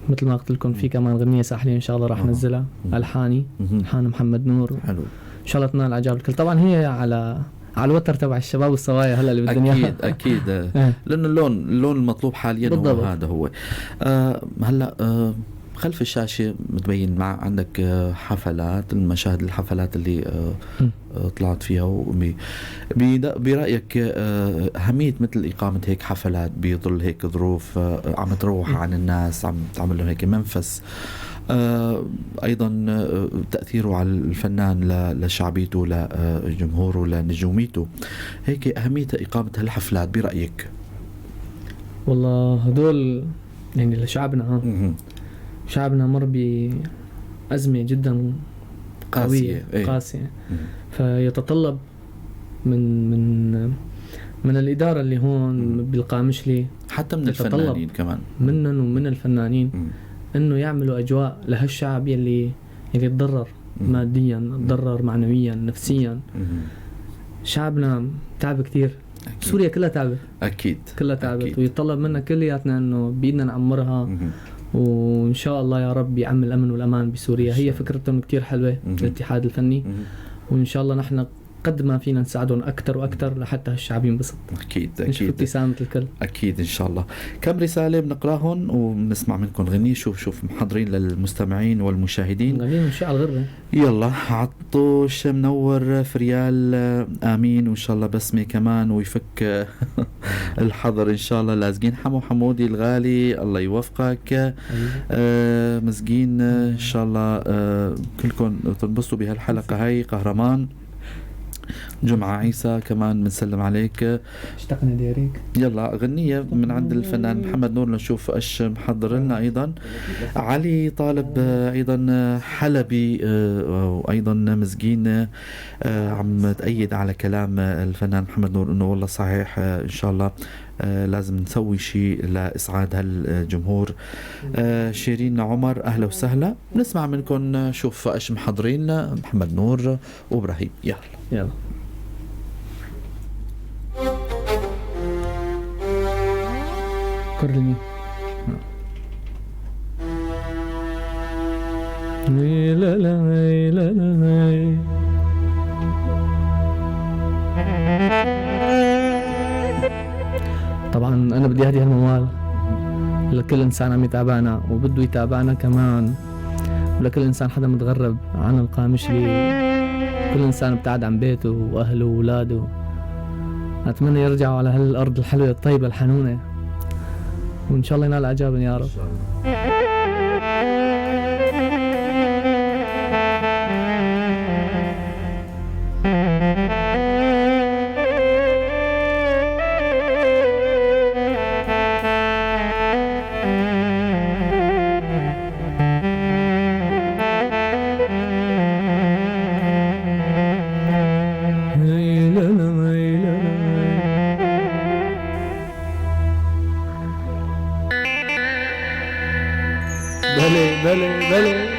C: مثل ما قلت لكم في كمان غنية ساحلية إن شاء الله راح ننزلها، ألحاني ألحان محمد نور. حلو إن شاء الله تنال إعجاب الكل. طبعا هي على الوتر تبع الشباب والصوايا هلا اللي بالدنيا.
B: أكيد لأنه اللون المطلوب حاليا هو هذا هو. هلا خلف الشاشة متبين مع عندك حفلات، المشاهد الحفلات اللي طلعت فيها، برأيك أهمية مثل إقامة هيك حفلات بظل هيك ظروف عم تروح عن الناس، عم تعمل لهم هيك منفس، أيضا تأثيره على الفنان لشعبيته لجمهوره لنجوميته، هيك أهمية إقامة هالحفلات برأيك؟
C: والله هدول يعني لشعبنا شعبنا مر بأزمة جدا قوية قاسية. فيتطلب من الإدارة اللي هون بالقامشلي،
B: حتى من الفنانين كمان،
C: منن ومن الفنانين إنه يعملوا أجواء لهالشعب يلي يتضرر ماديا، يتضرر معنويا، نفسيا. شعبنا تعب كتير. سوريا كلها تعبت، أكيد كلها تعبت، ويتطلب منا كلياتنا إنه بيدنا نعمرها. وإن شاء الله يا رب يعم الأمن والأمان بسوريا. هي فكرتهم كتير حلوة الاتحاد الفني، وإن شاء الله نحن قد ما فينا نساعدهم أكتر وأكتر لحتى هالشعب ينبسط.
B: أكيد
C: نشوف ابتسامة الكل.
B: أكيد إن شاء الله. كم رسالة بنقراهن وبنسمع منكم غني. شوف محضرين للمستمعين والمشاهدين.
C: غني مشي على الغربة.
B: يلا عطوش منور، فريال آمين، وإن شاء الله بسمة كمان ويفك الحظر إن شاء الله. لازقين حمو حمودي الغالي الله يوفقك. مزقين إن شاء الله كلكم تنبسطوا بهالحلقة هاي. قهرمان جمعة عيسى كمان بنسلم عليك.
C: اشتقنا ديريك.
B: يلا غنية من عند الفنان محمد نور نشوف ايش محضر لنا. ايضا علي طالب ايضا حلبي، وايضا مزقين عم تأيد على كلام الفنان محمد نور انه والله صحيح ان شاء الله لازم نسوي شيء لإسعاد هالجمهور. شيرين عمر أهلا وسهلا. نسمع منكم شوف ايش محضرين محمد نور وإبراهيم.
C: يلا كرلمي. لا لا لا لا. طبعا انا بدي اهدي هالموال لكل انسان عم يتابعنا وبده يتابعنا كمان، ولكل انسان حدا متغرب عن القامشلي، كل انسان ابتعد عن بيته واهله واولاده. اتمنى يرجعوا على هالارض الحلوه الطيبه الحنونه، وان شاء الله ينال اعجابا يا رب. بلي بلي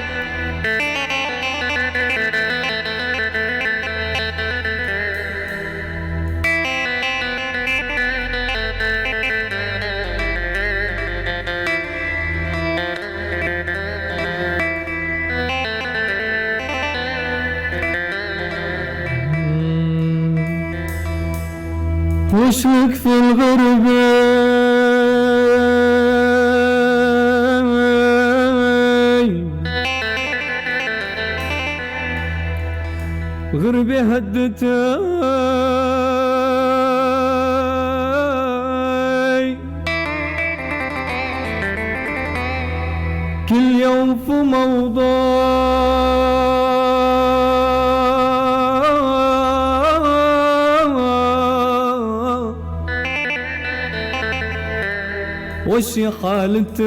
C: وشك في الغربة غربة هدتاي كل يوم في موضوع وشي حالتي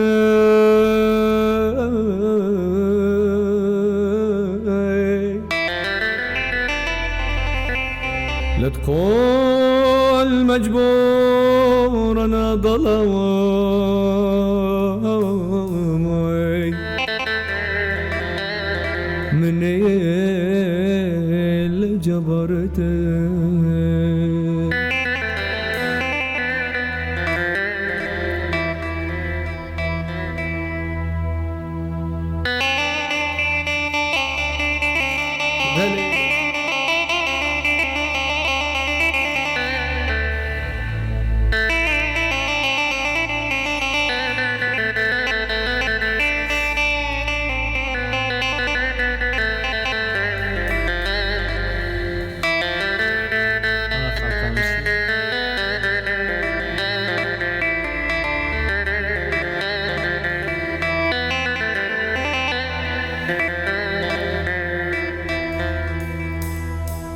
C: لا تكون مجبور انا ضلوي من اللي جبرتك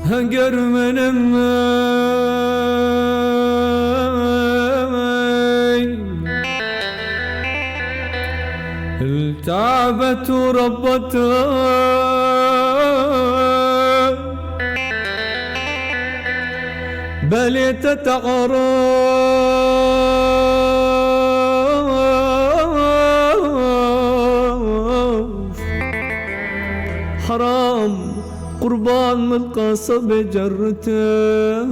C: هنقر من امي التعبت وربتها بليت تعرف حرام قربان من القصب جرتي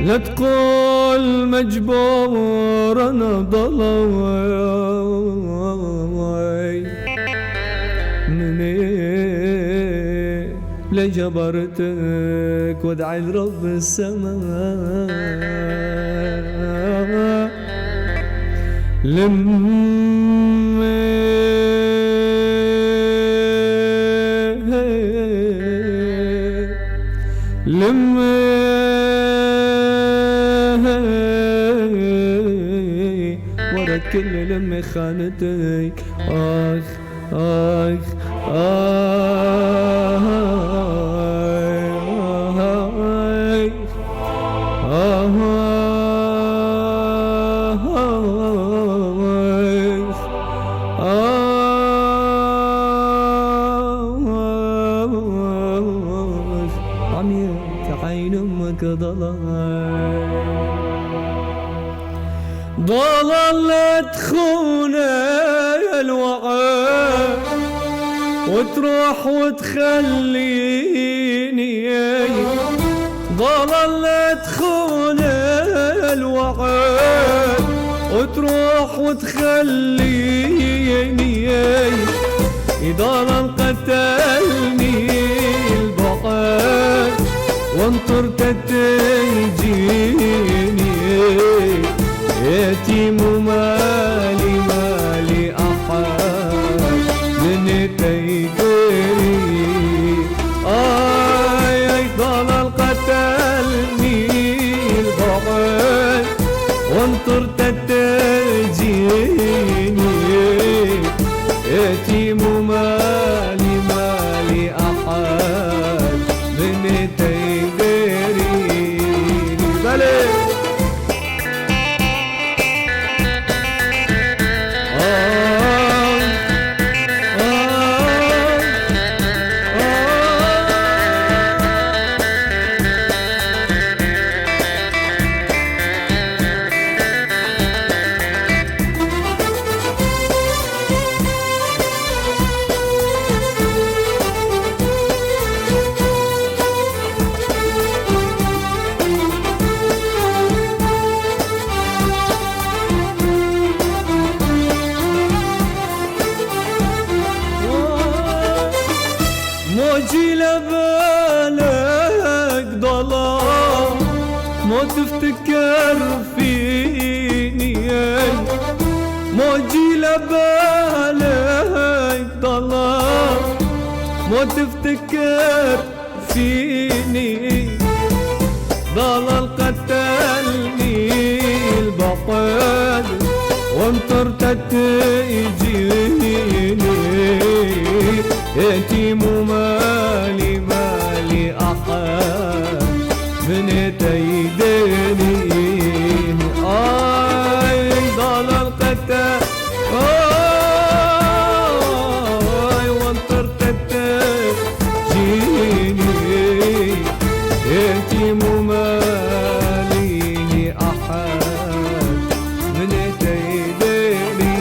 C: لا تقول مجبور انا ضلوي مني لجبرتك وادعي لرب السماء ورا كل لمة خانتك آخ آخ عين امك ضلت تخوني الوعد وتروح وتخليني ضلت تخوني الوعد وتروح وتخليني إذا قتلني البعد وانطرت تجيني يتيم مالي مالي أحد من تيدري آي ضلل قتلني البعد وانطرت تجيني يتيم مالي مالي أحد من تيدري بلي
F: لبالك ضلال ما تفتكر فيني موجي لبالك ضلال ما تفتكر فيني ضلال قتلني البطل وانطرت تجيني يتيم مالي أحد من تيديني ضلال قتل وانطرت تجيني يتيم مالي أحد من تيديني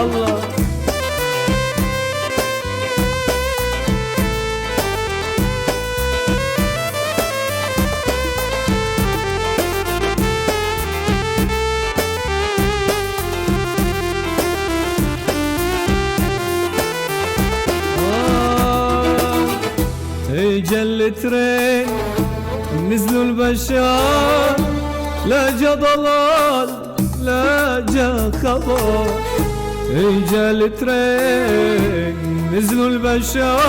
F: الله اجا الترين نزلوا البشر لا جا ضلال لا جا خبر اجا الترين نزلوا البشر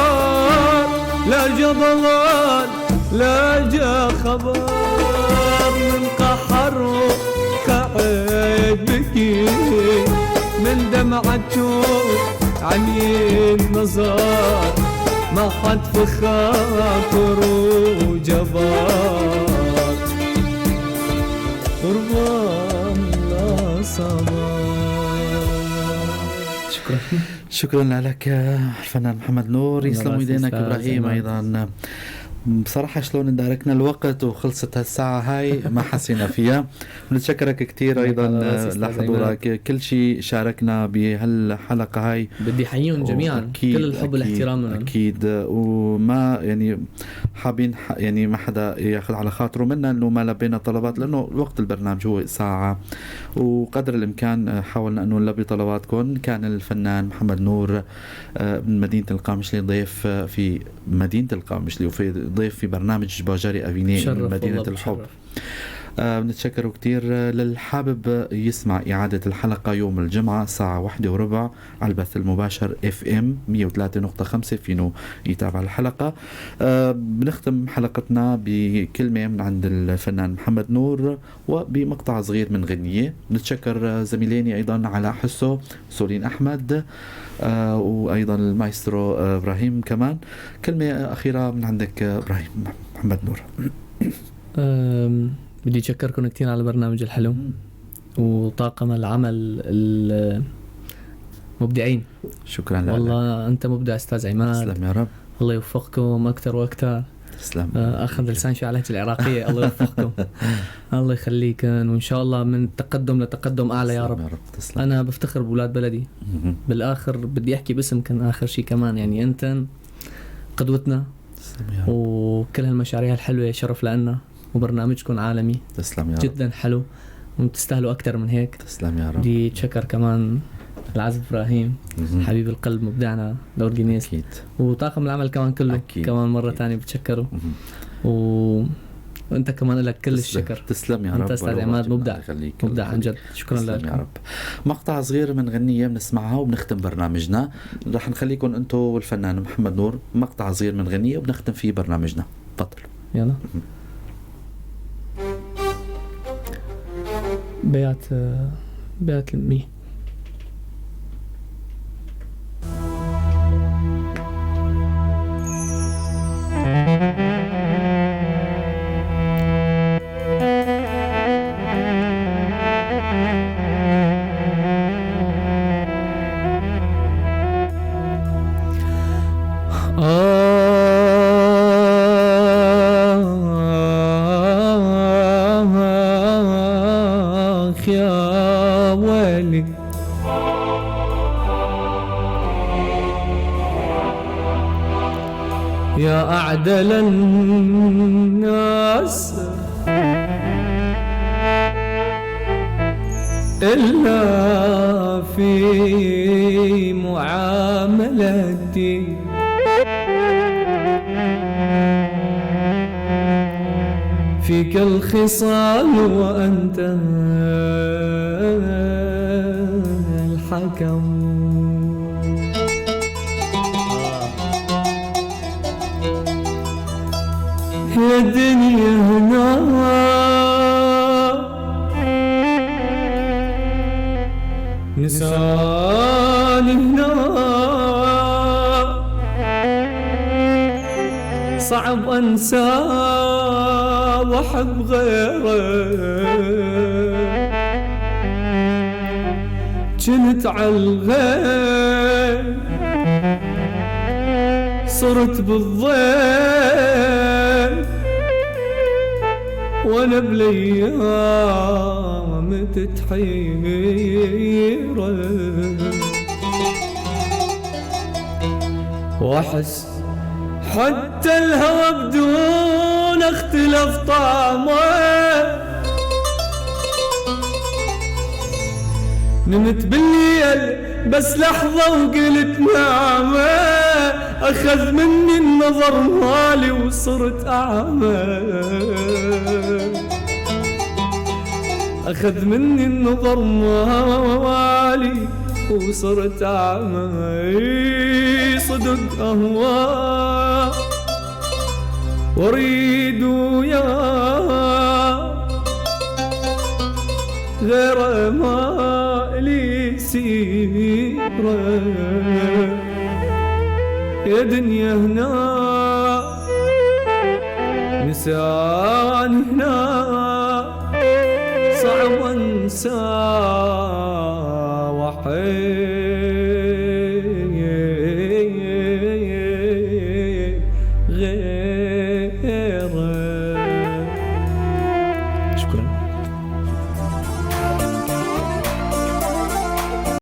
F: لا جا ضلال لا جا خبر من قحر وقعد بكي من دمعته عمي النظر ما حد في خاطره جبار قربان لا صبر.
B: شكرا لك الفنان محمد نور. يسلم يدينك ابراهيم. ايضا بصراحة شلون انداركنا الوقت وخلصت هالساعة هاي ما حسينا فيها. بنتشكرك كتير أيضا لحضورك، كل شيء شاركنا بهالحلقة هاي.
C: بدي حييهم جميعا كل الحب والاحترام منهم.
B: أكيد، وما يعني حابين يعني ما حدا ياخذ على خاطره منا انه ما لبينا طلبات، لانه وقت البرنامج هو ساعة وقدر الامكان حاولنا انه نلبي طلباتكم. كان الفنان محمد نور من مدينة القامشلي ضيف في مدينة القامشلي وفي ضيف في برنامج جباجاري أفيني من مدينة الحب. بنتشكره كتير. للحابب يسمع إعادة الحلقة يوم الجمعة الساعة 1:15 على البث المباشر FM 103.5 فينو يتابع الحلقة. بنختم حلقتنا بكلمة من عند الفنان محمد نور وبمقطع صغير من غنية. بنتشكر زميليني أيضا على حسه سولين أحمد وأيضا المايسترو إبراهيم كمان. كلمة أخيرة من عندك إبراهيم محمد نور.
C: بدي أشكركم كتير على البرنامج الحلو وطاقم العمل المبدعين.
B: شكرا لك
C: والله أنت مبدع أستاذ عماد.
B: تسلم يا رب.
C: الله يوفقكم أكتر وأكتر.
B: تسلم.
C: أخذ لسان شوي على العراقية. الله يوفقكم. الله يخليكم وإن شاء الله من تقدم لتقدم أعلى يا رب.
B: تسلم.
C: أنا بفتخر بولاد بلدي. بالآخر بدي أحكي باسمكم آخر شيء كمان، يعني أنت قدوتنا وكل هالمشاريع الحلوة شرف لنا، وبرنامجكم عالمي.
B: تسلم يا رب.
C: جدا حلو وتستاهلوا أكتر من هيك.
B: تسلم يا رب.
C: بدي أتشكر كمان العزف إبراهيم حبيب القلب مبدعنا دور جينيس، وطاقم العمل كمان كله. أكيد. كمان مرة تانية بتشكره وانت كمان لك كل الشكر.
B: تسلم يا رب.
C: انت استاذ عماد مبدع مبدع عن جد. شكرا لك
B: يا رب. مقطع صغير من غنية بنسمعها وبنختم برنامجنا. رح نخليكم انتو والفنان محمد نور مقطع صغير من غنية وبنختم فيه برنامجنا. تفضل
C: يلا. بيات المي.
F: يا ويلي يا أعدل الناس إلا في معاملتي فيك الخصال وأنت الحكم. يا دنيا هنا نساني هنا صعب أنسى وأحب غيرك. جنت عالغير صرت بالضيل وانا بالايام تتحيرك. واحس حتى الهوى بدون اختلاف طعمه. نمت بالليل بس لحظة وقلت نعمة. أخذ مني النظر مالي وصرت أعمى. أخذ مني النظر مالي وصرت أعمى. صدق أهوى وأريد وياه غير ما لي سيرة. يا دنيا هنا نسان هنا صعب انسى وحيد.